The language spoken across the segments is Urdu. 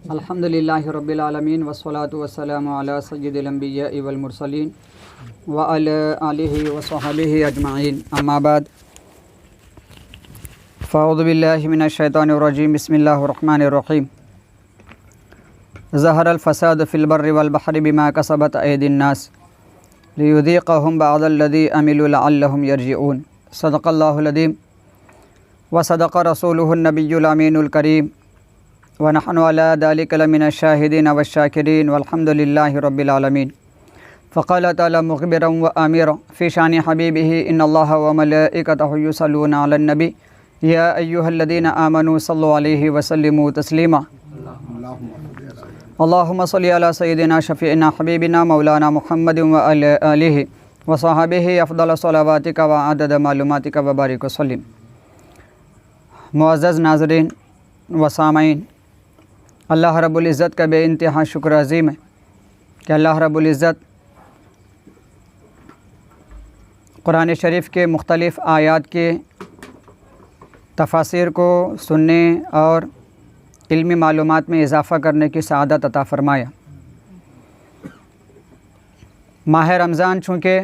الحمدللہ رب العالمین والصلاة والسلام علی سید الانبیاء والمرسلین وعلی آلہ وصحبہ اجمعین، اما بعد فاعوذ باللہ من الشیطان الرجیم، بسم اللہ الرحمن الرحیم۔ ظہر الفساد فی البر والبحر بما کسبت ایدی الناس لیذیقہم بعض الذی عملوا لعلہم یرجعون۔ صدق اللہ العظیم وصدق رسولہ النبی الامین الکریم ونحن علی ذلک لمن الشاہدین والشاکرین والحمد للہ رب العالمین۔ فقال تعالی مخبرا وآمرا فی شان حبیبہ ان اللہ وملائکتہ یصلون علی النبی یا ایہا الذین آمنوا صلوا علیہ وسلموا تسلیما۔ اللہم صلی علی سیدنا شفیعنا حبیبنا مولانا محمد وعلی آلہ وصحبہ افضل صلواتک وعدد معلوماتک وبارک وسلم۔ معزز ناظرین و سامعین، اللہ رب العزت کا بے انتہا شکر عظیم ہے کہ اللہ رب العزت قرآن شریف کے مختلف آیات کے تفاسیر کو سننے اور علمی معلومات میں اضافہ کرنے کی سعادت عطا فرمایا۔ ماہ رمضان چونکہ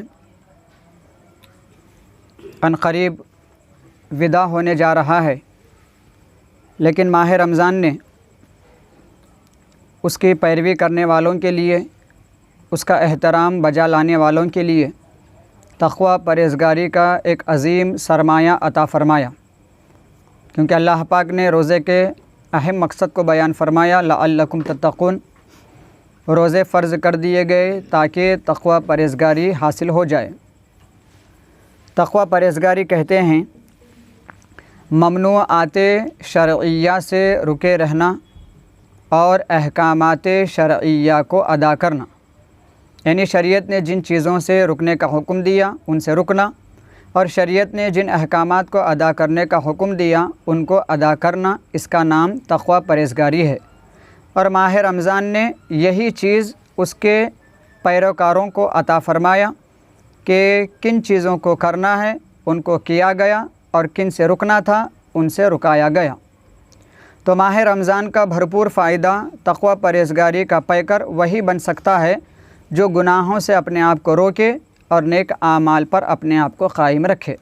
عنقریب وداع ہونے جا رہا ہے، لیکن ماہ رمضان نے اس کی پیروی کرنے والوں کے لیے، اس کا احترام بجا لانے والوں کے لیے تقوی پرہیزگاری کا ایک عظیم سرمایہ عطا فرمایا، کیونکہ اللہ پاک نے روزے کے اہم مقصد کو بیان فرمایا، لعلکم تتقون۔ روزے فرض کر دیے گئے تاکہ تقوی پرہیزگاری حاصل ہو جائے۔ تقوی پرہیزگاری کہتے ہیں ممنوعات شرعیہ سے رکے رہنا اور احکامات شرعیہ کو ادا کرنا، یعنی شریعت نے جن چیزوں سے رکنے کا حکم دیا ان سے رکنا، اور شریعت نے جن احکامات کو ادا کرنے کا حکم دیا ان کو ادا کرنا، اس کا نام تقوی پرہیزگاری ہے۔ اور ماہ رمضان نے یہی چیز اس کے پیروکاروں کو عطا فرمایا کہ کن چیزوں کو کرنا ہے ان کو کیا گیا اور کن سے رکنا تھا ان سے رکایا گیا۔ تو ماہ رمضان کا بھرپور فائدہ تقوی پرہیزگاری کا پیکر وہی بن سکتا ہے جو گناہوں سے اپنے آپ کو روکے اور نیک اعمال پر اپنے آپ کو قائم رکھے،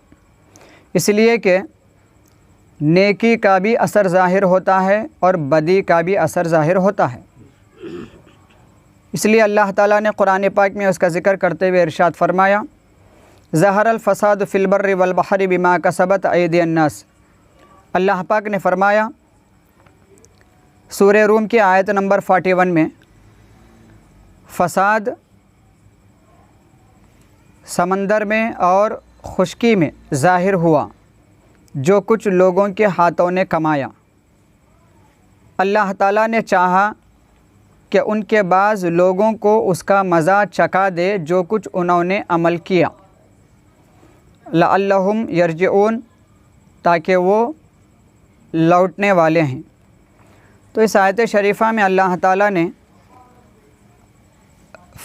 اس لیے کہ نیکی کا بھی اثر ظاہر ہوتا ہے اور بدی کا بھی اثر ظاہر ہوتا ہے۔ اس لیے اللہ تعالیٰ نے قرآن پاک میں اس کا ذکر کرتے ہوئے ارشاد فرمایا، ظہر الفساد فی البر والبحر بما کسبت ایدی الناس۔ اللہ پاک نے فرمایا سورہ روم کی آیت نمبر 41 میں، فساد سمندر میں اور خشکی میں ظاہر ہوا جو کچھ لوگوں کے ہاتھوں نے کمایا۔ اللہ تعالیٰ نے چاہا کہ ان کے بعض لوگوں کو اس کا مزہ چکھا دے جو کچھ انہوں نے عمل کیا، لعلہم یرجعون، تاکہ وہ لوٹنے والے ہیں۔ تو اس آیت شریفہ میں اللہ تعالیٰ نے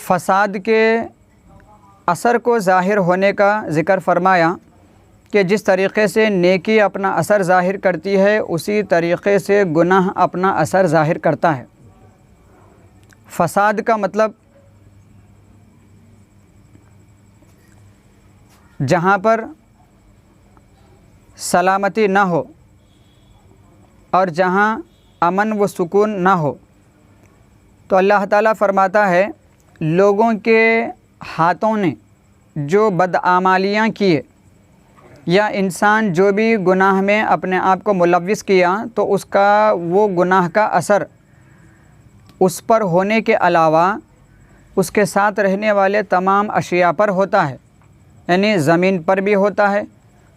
فساد کے اثر کو ظاہر ہونے کا ذکر فرمایا کہ جس طریقے سے نیکی اپنا اثر ظاہر کرتی ہے اسی طریقے سے گناہ اپنا اثر ظاہر کرتا ہے۔ فساد کا مطلب جہاں پر سلامتی نہ ہو اور جہاں امن و سکون نہ ہو، تو اللہ تعالیٰ فرماتا ہے لوگوں کے ہاتھوں نے جو بدعمالیاں کیے یا انسان جو بھی گناہ میں اپنے آپ کو ملوث کیا تو اس کا وہ گناہ کا اثر اس پر ہونے کے علاوہ اس کے ساتھ رہنے والے تمام اشیاء پر ہوتا ہے، یعنی زمین پر بھی ہوتا ہے،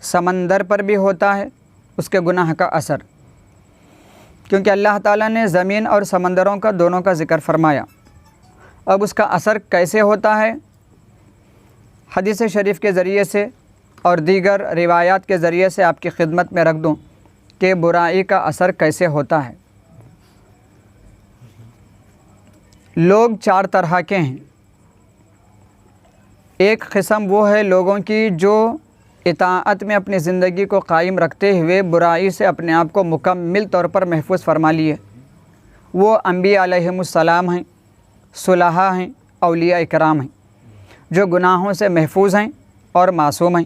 سمندر پر بھی ہوتا ہے اس کے گناہ کا اثر، کیونکہ اللہ تعالیٰ نے زمین اور سمندروں کا دونوں کا ذکر فرمایا۔ اب اس کا اثر کیسے ہوتا ہے؟ حدیث شریف کے ذریعے سے اور دیگر روایات کے ذریعے سے آپ کی خدمت میں رکھ دوں کہ برائی کا اثر کیسے ہوتا ہے۔ لوگ چار طرح کے ہیں۔ ایک قسم وہ ہے لوگوں کی جو اطاعت میں اپنی زندگی کو قائم رکھتے ہوئے برائی سے اپنے آپ کو مکمل طور پر محفوظ فرما لیے، وہ انبیاء علیہمُ ہیں، صلحاء ہیں، اولیاء اکرام ہیں، جو گناہوں سے محفوظ ہیں اور معصوم ہیں۔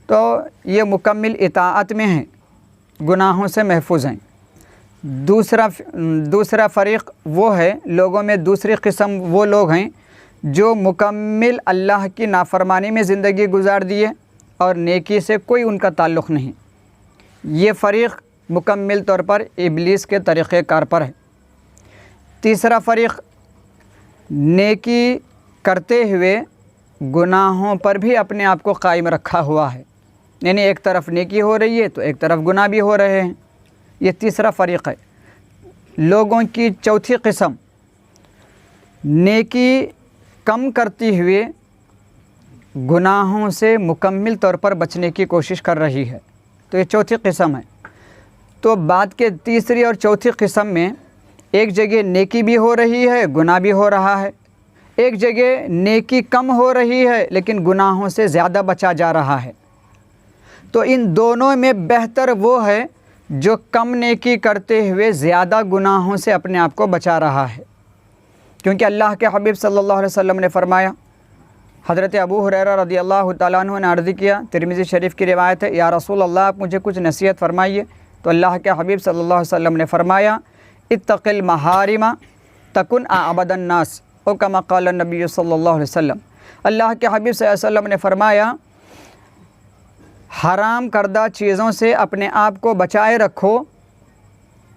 تو یہ مکمل اطاعت میں ہیں، گناہوں سے محفوظ ہیں۔ دوسرا فریق وہ ہے، لوگوں میں دوسری قسم وہ لوگ ہیں جو مکمل اللہ کی نافرمانی میں زندگی گزار دیے اور نیکی سے کوئی ان کا تعلق نہیں۔ یہ فریق مکمل طور پر ابلیس کے طریقہ کار پر ہے۔ تیسرا فریق نیکی کرتے ہوئے گناہوں پر بھی اپنے آپ کو قائم رکھا ہوا ہے، یعنی ایک طرف نیکی ہو رہی ہے تو ایک طرف گناہ بھی ہو رہے ہیں۔ یہ تیسرا فریق ہے۔ لوگوں کی چوتھی قسم نیکی کم کرتی ہوئے گناہوں سے مکمل طور پر بچنے کی کوشش کر رہی ہے، تو یہ چوتھی قسم ہے۔ تو بات کے تیسری اور چوتھی قسم میں ایک جگہ نیکی بھی ہو رہی ہے، گناہ بھی ہو رہا ہے، ایک جگہ نیکی کم ہو رہی ہے لیکن گناہوں سے زیادہ بچا جا رہا ہے۔ تو ان دونوں میں بہتر وہ ہے جو کم نیکی کرتے ہوئے زیادہ گناہوں سے اپنے آپ کو بچا رہا ہے، کیونکہ اللہ کے حبیب صلی اللہ علیہ وسلم نے فرمایا، حضرت ابو ہریرہ رضی اللہ تعالیٰ عنہ نے عرض کیا، ترمذی شریف کی روایت ہے، یا رسول اللہ آپ مجھے کچھ نصیحت فرمائیے۔ تو اللہ کے حبیب صلی اللہ علیہ وسلم نے فرمایا، اتق المحارم تکن اعبد الناس، او کما قال النبی صلی اللہ علیہ وسلم۔ اللہ کے حبیب صلی اللہ علیہ وسلم نے فرمایا، حرام کردہ چیزوں سے اپنے آپ کو بچائے رکھو،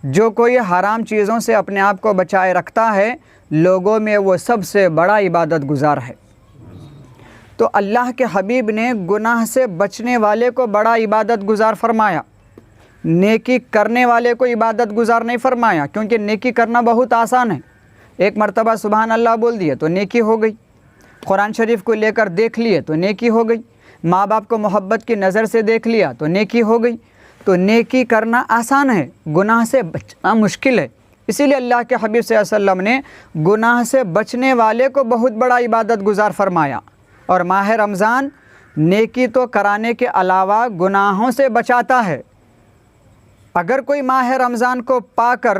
جو کوئی حرام چیزوں سے اپنے آپ کو بچائے رکھتا ہے لوگوں میں وہ سب سے بڑا عبادت گزار ہے۔ تو اللہ کے حبیب نے گناہ سے بچنے والے کو بڑا عبادت گزار فرمایا، نیکی کرنے والے کو عبادت گزار نہیں فرمایا، کیونکہ نیکی کرنا بہت آسان ہے۔ ایک مرتبہ سبحان اللہ بول دیے تو نیکی ہو گئی، قرآن شریف کو لے کر دیکھ لیے تو نیکی ہو گئی، ماں باپ کو محبت کی نظر سے دیکھ لیا تو نیکی ہو گئی۔ تو نیکی کرنا آسان ہے، گناہ سے بچنا مشکل ہے، اسی لیے اللہ کے حبیب صلی اللہ علیہ وسلم نے گناہ سے بچنے والے کو بہت بڑا عبادت گزار فرمایا۔ اور ماہ رمضان نیکی تو کرانے کے علاوہ گناہوں سے بچاتا ہے۔ اگر کوئی ماہ رمضان کو پا کر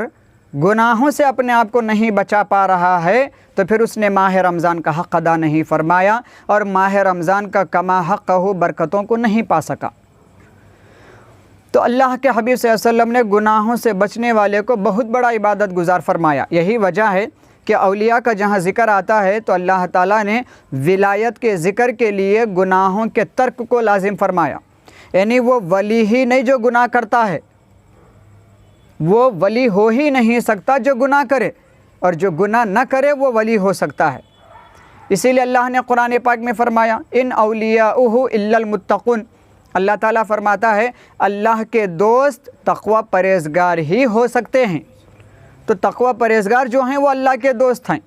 گناہوں سے اپنے آپ کو نہیں بچا پا رہا ہے تو پھر اس نے ماہ رمضان کا حق ادا نہیں فرمایا اور ماہ رمضان کا کما حق ہو برکتوں کو نہیں پا سکا۔ تو اللہ کے حبیب صلی اللہ علیہ وسلم نے گناہوں سے بچنے والے کو بہت بڑا عبادت گزار فرمایا۔ یہی وجہ ہے کہ اولیاء کا جہاں ذکر آتا ہے تو اللہ تعالیٰ نے ولایت کے ذکر کے لیے گناہوں کے ترک کو لازم فرمایا، یعنی وہ ولی ہی نہیں جو گناہ کرتا ہے، وہ ولی ہو ہی نہیں سکتا جو گناہ کرے، اور جو گناہ نہ کرے وہ ولی ہو سکتا ہے۔ اسی لیے اللہ نے قرآن پاک میں فرمایا، ان اولیاءہ الا المتقون، اللہ تعالیٰ فرماتا ہے اللہ کے دوست تقوی پرہیزگار ہی ہو سکتے ہیں۔ تو تقوی پرہیزگار جو ہیں وہ اللہ کے دوست ہیں،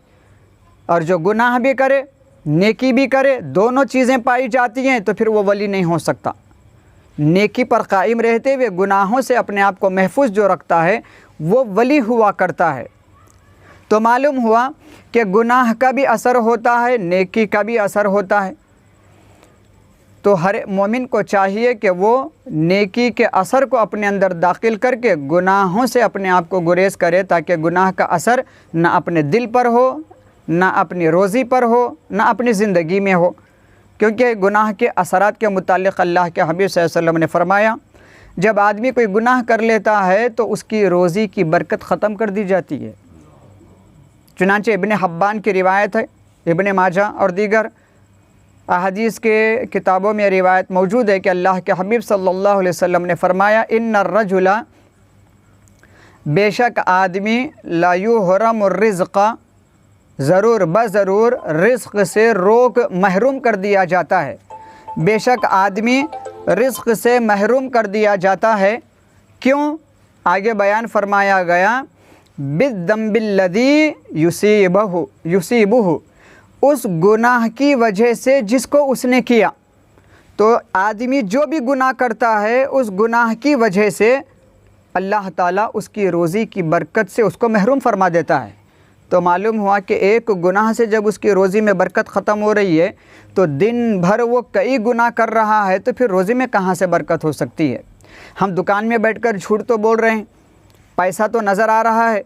اور جو گناہ بھی کرے نیکی بھی کرے دونوں چیزیں پائی جاتی ہیں تو پھر وہ ولی نہیں ہو سکتا۔ نیکی پر قائم رہتے ہوئے گناہوں سے اپنے آپ کو محفوظ جو رکھتا ہے وہ ولی ہوا کرتا ہے۔ تو معلوم ہوا کہ گناہ کا بھی اثر ہوتا ہے، نیکی کا بھی اثر ہوتا ہے۔ تو ہر مومن کو چاہیے کہ وہ نیکی کے اثر کو اپنے اندر داخل کر کے گناہوں سے اپنے آپ کو گریز کرے، تاکہ گناہ کا اثر نہ اپنے دل پر ہو، نہ اپنی روزی پر ہو، نہ اپنی زندگی میں ہو۔ کیونکہ گناہ کے اثرات کے متعلق اللہ کے حبیب صلی اللہ علیہ وسلم نے فرمایا، جب آدمی کوئی گناہ کر لیتا ہے تو اس کی روزی کی برکت ختم کر دی جاتی ہے۔ چنانچہ ابن حبان کی روایت ہے، ابن ماجہ اور دیگر احادیث کے کتابوں میں روایت موجود ہے کہ اللہ کے حبیب صلی اللہ علیہ وسلم نے فرمایا، ان الرجل، بے شک آدمی، لا یحرم الرزق، ضرور بضرور رزق سے محروم کر دیا جاتا ہے۔ بے شک آدمی رزق سے محروم کر دیا جاتا ہے۔ کیوں؟ آگے بیان فرمایا گیا، بالذنب الذی یصیبہ، اس گناہ کی وجہ سے جس کو اس نے کیا۔ تو آدمی جو بھی گناہ کرتا ہے اس گناہ کی وجہ سے اللہ تعالیٰ اس کی روزی کی برکت سے اس کو محروم فرما دیتا ہے۔ تو معلوم ہوا کہ ایک گناہ سے جب اس کی روزی میں برکت ختم ہو رہی ہے تو دن بھر وہ کئی گناہ کر رہا ہے تو پھر روزی میں کہاں سے برکت ہو سکتی ہے؟ ہم دکان میں بیٹھ کر جھوٹ تو بول رہے ہیں، پیسہ تو نظر آ رہا ہے،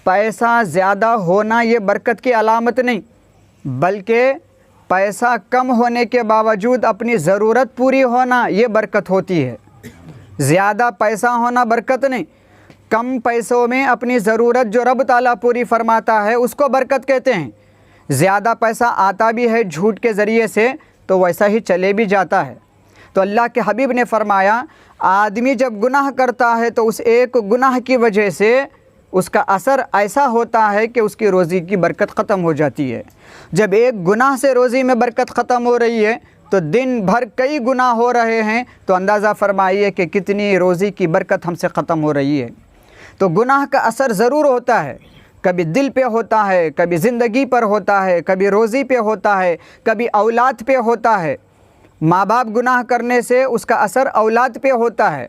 پیسہ زیادہ ہونا یہ برکت کی علامت نہیں، بلکہ پیسہ کم ہونے کے باوجود اپنی ضرورت پوری ہونا یہ برکت ہوتی ہے۔ زیادہ پیسہ ہونا برکت نہیں، کم پیسوں میں اپنی ضرورت جو رب تعالیٰ پوری فرماتا ہے اس کو برکت کہتے ہیں۔ زیادہ پیسہ آتا بھی ہے جھوٹ کے ذریعے سے تو ویسا ہی چلے بھی جاتا ہے۔ تو اللہ کے حبیب نے فرمایا آدمی جب گناہ کرتا ہے تو اس ایک گناہ کی وجہ سے اس کا اثر ایسا ہوتا ہے کہ اس کی روزی کی برکت ختم ہو جاتی ہے۔ جب ایک گناہ سے روزی میں برکت ختم ہو رہی ہے تو دن بھر کئی گناہ ہو رہے ہیں، تو اندازہ فرمائیے کہ کتنی روزی کی برکت ہم سے ختم ہو رہی ہے۔ تو گناہ کا اثر ضرور ہوتا ہے، کبھی دل پہ ہوتا ہے، کبھی زندگی پر ہوتا ہے، کبھی روزی پہ ہوتا ہے، کبھی اولاد پہ ہوتا ہے۔ ماں باپ گناہ کرنے سے اس کا اثر اولاد پہ ہوتا ہے۔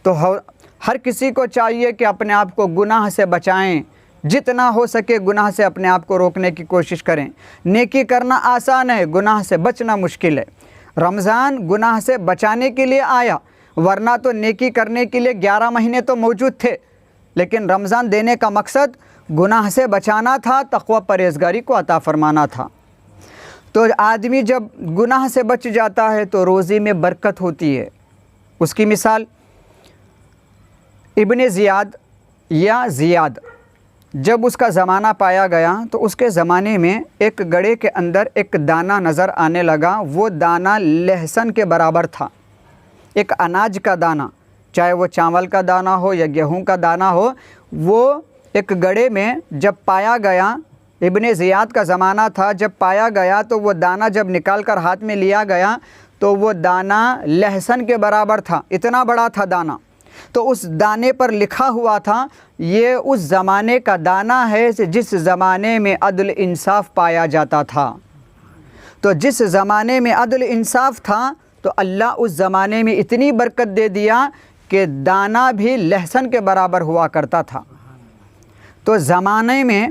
تو ہر کسی کو چاہیے کہ اپنے آپ کو گناہ سے بچائیں، جتنا ہو سکے گناہ سے اپنے آپ کو روکنے کی کوشش کریں۔ نیکی کرنا آسان ہے، گناہ سے بچنا مشکل ہے۔ رمضان گناہ سے بچانے کے لیے آیا، ورنہ تو نیکی کرنے کے لیے 11 مہینے تو موجود تھے، لیکن رمضان دینے کا مقصد گناہ سے بچانا تھا، تقوی پرہیزگاری کو عطا فرمانا تھا۔ تو آدمی جب گناہ سے بچ جاتا ہے تو روزی میں برکت ہوتی ہے۔ اس کی مثال ابن زیاد یا زیاد، جب اس کا زمانہ پایا گیا تو اس کے زمانے میں ایک گڑھے کے اندر ایک دانہ نظر آنے لگا۔ وہ دانہ لہسن کے برابر تھا، ایک اناج کا دانہ، چاہے وہ چاول کا دانہ ہو یا گیہوں کا دانہ ہو، وہ ایک گڑھے میں جب پایا گیا، ابن زیاد کا زمانہ تھا، جب پایا گیا تو وہ دانہ جب نکال کر ہاتھ میں لیا گیا تو وہ دانہ لہسن کے برابر تھا، اتنا بڑا تھا دانہ۔ تو اس دانے پر لکھا ہوا تھا یہ اس زمانے کا دانہ ہے جس زمانے میں عدل انصاف پایا جاتا تھا۔ تو جس زمانے میں عدل انصاف تھا تو اللہ اس زمانے میں اتنی برکت دے دیا کہ دانہ بھی لہسن کے برابر ہوا کرتا تھا۔ تو زمانے میں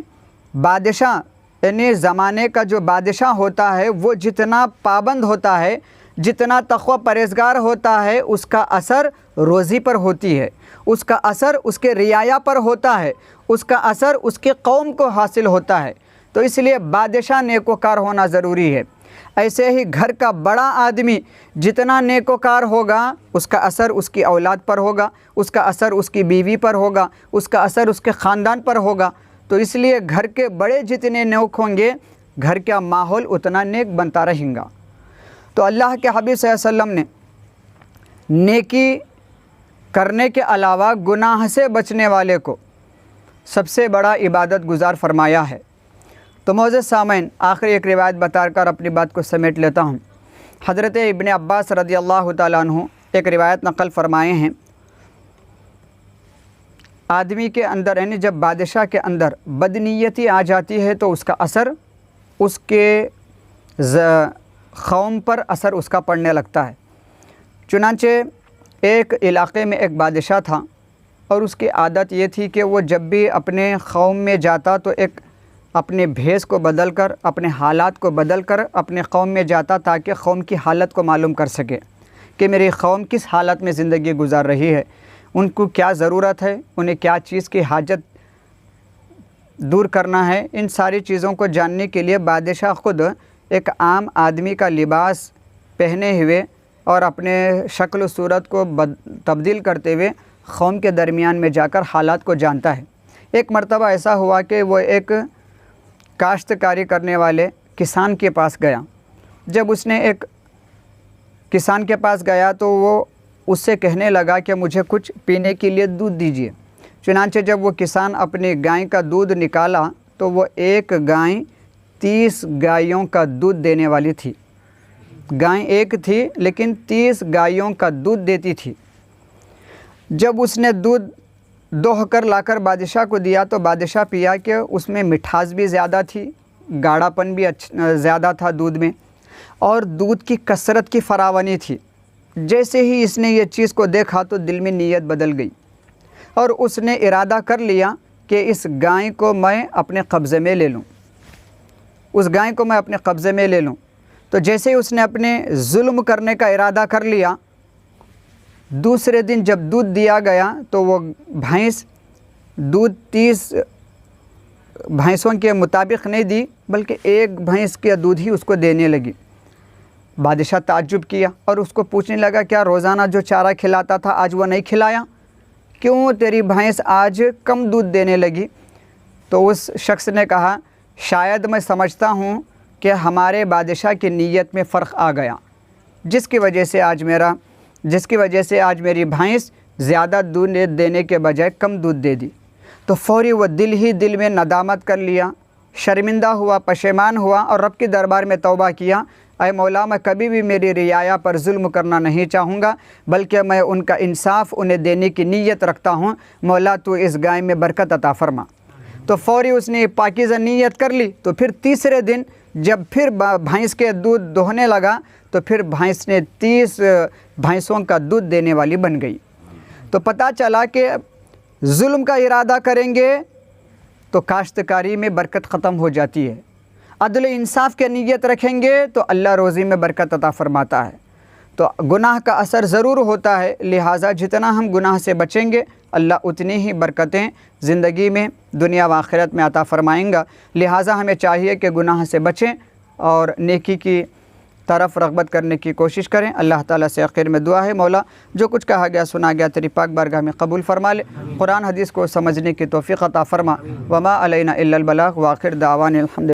بادشاہ، یعنی زمانے کا جو بادشاہ ہوتا ہے وہ جتنا پابند ہوتا ہے، جتنا تقوی پرہیزگار ہوتا ہے، اس کا اثر روزی پر ہوتی ہے، اس کا اثر اس کے رعایا پر ہوتا ہے، اس کا اثر اس کے قوم کو حاصل ہوتا ہے۔ تو اس لیے بادشاہ نیکوکار ہونا ضروری ہے۔ ایسے ہی گھر کا بڑا آدمی جتنا نیکوکار ہوگا اس کا اثر اس کی اولاد پر ہوگا، اس کا اثر اس کی بیوی پر ہوگا، اس کا اثر اس کے خاندان پر ہوگا۔ تو اس لیے گھر کے بڑے جتنے نیک ہوں گے گھر کا ماحول اتنا نیک بنتا رہیں گا۔ تو اللہ کے حبیب صلی اللہ علیہ وسلم نے نیکی کرنے کے علاوہ گناہ سے بچنے والے کو سب سے بڑا عبادت گزار فرمایا ہے۔ تو معزز سامعین، آخری ایک روایت بتا کر اپنی بات کو سمیٹ لیتا ہوں۔ حضرت ابن عباس رضی اللہ تعالیٰ عنہ ایک روایت نقل فرمائے ہیں، آدمی کے اندر، یعنی جب بادشاہ کے اندر بدنیتی آ جاتی ہے تو اس کا اثر اس کے قوم پر اثر اس کا پڑنے لگتا ہے۔ چنانچہ ایک علاقے میں ایک بادشاہ تھا اور اس کی عادت یہ تھی کہ وہ جب بھی اپنے قوم میں جاتا تو ایک اپنے بھیس کو بدل کر، اپنے حالات کو بدل کر اپنے قوم میں جاتا تاکہ قوم کی حالت کو معلوم کر سکے کہ میری قوم کس حالت میں زندگی گزار رہی ہے، ان کو کیا ضرورت ہے، انہیں کیا چیز کی حاجت دور کرنا ہے۔ ان ساری چیزوں کو جاننے کے لیے بادشاہ خود ایک عام آدمی کا لباس پہنے ہوئے اور اپنے شکل و صورت کو تبدیل کرتے ہوئے قوم کے درمیان میں جا کر حالات کو جانتا ہے۔ ایک مرتبہ ایسا ہوا کہ وہ ایک کاشتکاری کرنے والے کسان کے پاس گیا۔ جب اس نے ایک کسان کے پاس گیا تو وہ اس سے کہنے لگا کہ مجھے کچھ پینے کے لیے دودھ دیجیے۔ چنانچہ جب وہ کسان اپنی گائے کا دودھ نکالا تو وہ ایک گائے 30 گائیوں کا دودھ دینے والی تھی۔ گائے ایک تھی لیکن 30 گائیوں کا دودھ دیتی تھی۔ جب اس نے دودھ دوہ کر لا کر بادشاہ کو دیا تو بادشاہ پیا کہ اس میں مٹھاس بھی زیادہ تھی، گاڑھا پن بھی زیادہ تھا دودھ میں، اور دودھ کی کثرت کی فراوانی تھی۔ جیسے ہی اس نے یہ چیز کو دیکھا تو دل میں نیت بدل گئی اور اس نے ارادہ کر لیا کہ اس گائے کو میں اپنے قبضے میں لے لوں، اس گائے کو میں اپنے قبضے میں لے لوں۔ تو جیسے ہی اس نے اپنے ظلم کرنے کا ارادہ کر لیا، دوسرے دن جب دودھ دیا گیا تو وہ بھینس دودھ 30 بھینسوں کے مطابق نہیں دی بلکہ ایک بھینس کا دودھ ہی اس کو دینے لگی۔ بادشاہ تعجب کیا اور اس کو پوچھنے لگا کیا روزانہ جو چارہ کھلاتا تھا آج وہ نہیں کھلایا؟ کیوں تیری بھینس آج کم دودھ دینے لگی؟ تو اس شخص نے کہا شاید میں سمجھتا ہوں کہ ہمارے بادشاہ کی نیت میں فرق آ گیا، جس کی وجہ سے آج میری بھینس زیادہ دودھ دینے کے بجائے کم دودھ دے دی۔ تو فوری وہ دل میں ندامت کر لیا، شرمندہ ہوا، پشیمان ہوا اور رب کے دربار میں توبہ کیا، اے مولا میں کبھی بھی میری رعایا پر ظلم کرنا نہیں چاہوں گا، بلکہ میں ان کا انصاف انہیں دینے کی نیت رکھتا ہوں، مولا تو اس گائے میں برکت عطا فرما۔ تو فوری اس نے پاکیزہ نیت کر لی۔ تو پھر تیسرے دن جب پھر بھینس کے دودھ دوہنے لگا تو پھر بھینس نے 30 بھینسوں کا دودھ دینے والی بن گئی۔ تو پتہ چلا کہ ظلم کا ارادہ کریں گے تو کاشتکاری میں برکت ختم ہو جاتی ہے، عدل انصاف کی نیت رکھیں گے تو اللہ روزی میں برکت عطا فرماتا ہے۔ تو گناہ کا اثر ضرور ہوتا ہے، لہٰذا جتنا ہم گناہ سے بچیں گے اللہ اتنی ہی برکتیں زندگی میں دنیا و آخرت میں عطا فرمائیں گا۔ لہٰذا ہمیں چاہیے کہ گناہ سے بچیں اور نیکی کی طرف رغبت کرنے کی کوشش کریں۔ اللہ تعالیٰ سے آخر میں دعا ہے مولا جو کچھ کہا گیا سنا گیا تیری پاک بارگاہ میں قبول فرما لے، قرآن حدیث کو سمجھنے کی توفیق عطا فرما۔ وما علینا الا البلاغ، وآخر دعوانا الحمد